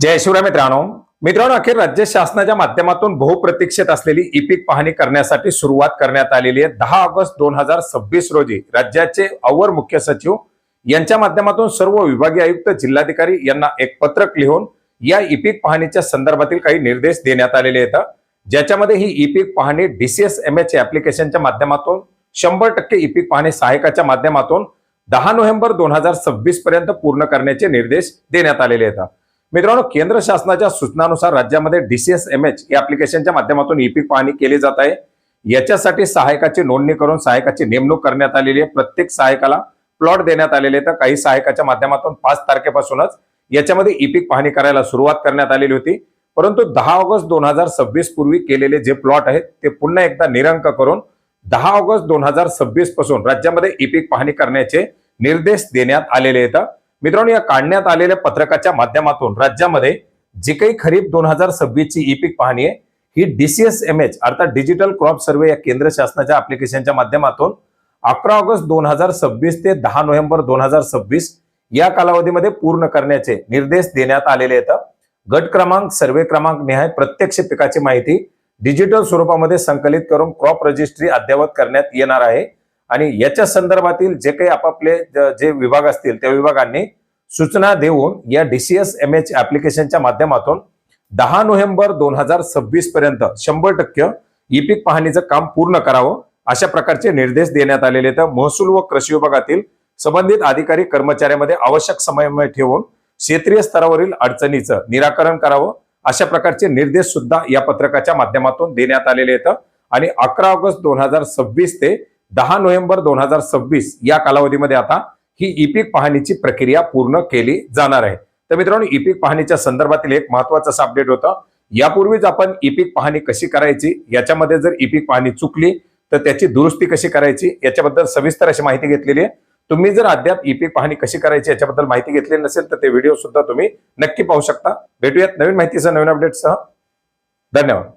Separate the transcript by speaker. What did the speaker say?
Speaker 1: जय शिवराय मित्रांनो अखेर राज्य शासनाच्या माध्यमातून बहुप्रतीक्षित असलेली ई पीक पाहणी करण्यासाठी सुरुवात करण्यात आलेली आहे। 10 ऑगस्ट 2026 रोजी राज्याचे अवर मुख्य सचिव यांच्या माध्यमातून सर्व विभागीय आयुक्त जिल्हाधिकारी यांना एक पत्रक लिहून या ई पीक पाहणीच्या संदर्भातील काही निर्देश देण्यात आलेले आहेत, ज्याच्यामध्ये ही ई पीक पाहणी DCSMH ऍप्लिकेशनच्या माध्यमातून 100% ई पीक पाहणी सहायकाच्या माध्यमातून 10 नोव्हेंबर 2026 पर्यंत पूर्ण करण्याचे निर्देश देण्यात आलेले आहेत। मित्रांनो, केंद्र शासनाच्या सूचनानुसार राज्यामध्ये DCSMH या ऍप्लिकेशनच्या माध्यमातून ई पीक पाहणी केली जात आहे। याच्यासाठी सहायकाची नोंदणी करून सहायकाची नेमणूक करण्यात आलेली आहे। प्रत्येक सहायकाला प्लॉट देण्यात आलेले आहेत। काही सहायकाच्या माध्यमातून 5 तारखेपासूनच याच्यामध्ये ई पीक पाहणी करायला सुरुवात करण्यात आलेली होती, परंतु 10 ऑगस्ट 2026 पूर्वी केलेले जे प्लॉट आहेत ते पुन्हा एकदा निरंक करून 10 ऑगस्ट 2026 पासून राज्यामध्ये ई पीक पाहणी करण्याचे निर्देश देण्यात आलेले आहेत। मित्रांनो, या काढण्यात आलेल्या पत्रकाच्या माध्यमातून राज्यामध्ये जी काही खरीप 2026 ची ई पीक पाहणी आहे ही DCSMH अर्थात डिजिटल क्रॉप सर्वे या केंद्र शासनाच्या ऍप्लिकेशनच्या माध्यमातून 11 ऑगस्ट 2026 ते 10 नोव्हेंबर 2026 या कालावधीमध्ये पूर्ण करण्याचे निर्देश देण्यात आलेले आहेत। गट क्रमांक, सर्वे क्रमांक निहाय प्रत्यक्ष पिकाची माहिती डिजिटल स्वरूपामध्ये संकलित करून क्रॉप रजिस्ट्री अद्ययावत करण्यात येणार आहे आणि याच्या संदर्भातील जे काही आपापले जे विभाग असतील त्या विभागांनी सूचना देऊन या DCSMH ऍप्लिकेशनच्या माध्यमातून 10 नोव्हेंबर 2026 पर्यंत 100% ई पीक पाहणीचं काम पूर्ण करावं अशा प्रकारचे निर्देश देण्यात आलेले आहेत। महसूल व कृषी विभागातील संबंधित अधिकारी कर्मचाऱ्यांमध्ये आवश्यक समन्वय ठेवून क्षेत्रीय स्तरावरील अडचणीचं निराकरण करावं अशा प्रकारचे निर्देश सुद्धा या पत्रकाच्या माध्यमातून देण्यात आलेले आहेत आणि 11 ऑगस्ट 2026 ते 10 नोव्हेंबर 2026 या कालावधीमध्ये आता ही ई पीक पाहणीची प्रक्रिया पूर्ण केली जाणार आहे। तर मित्रांनो, ई पीक पाहणीच्या संदर्भातील एक महत्त्वाचा अपडेट होता। यापूर्वीच आपण ई पीक पाहणी कशी करायची, याच्यामध्ये जर ई पीक पाहणी चुकली तर त्याची दुरुस्ती कशी करायची याच्याबद्दल सविस्तर अशी माहिती घेतलेली आहे। तुम्ही जर अद्याप ई पीक पाहणी कशी करायची याच्याबद्दल माहिती घेतली नसेल तर ते व्हिडिओ सुद्धा तुम्ही नक्की पाहू शकता। भेटूयात नवीन माहितीसह, नवीन अपडेटसह। धन्यवाद।